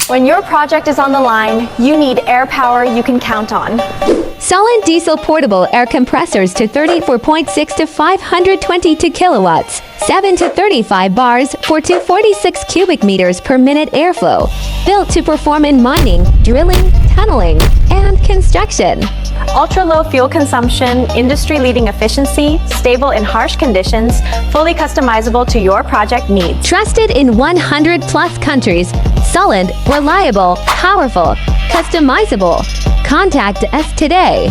When your project is on the line, you need air power you can count on. Sollant diesel portable air compressors to 34.6 to 522 kilowatts, 7 to 35 bars for 246 cubic meters per minute airflow. Built to perform in mining, drilling, tunneling, and construction. Ultra-low fuel consumption, industry-leading efficiency, stable in harsh conditions, fully customizable to your project needs. Trusted in 100 plus countries, Sollant, reliable, powerful, customizable. Contact us today.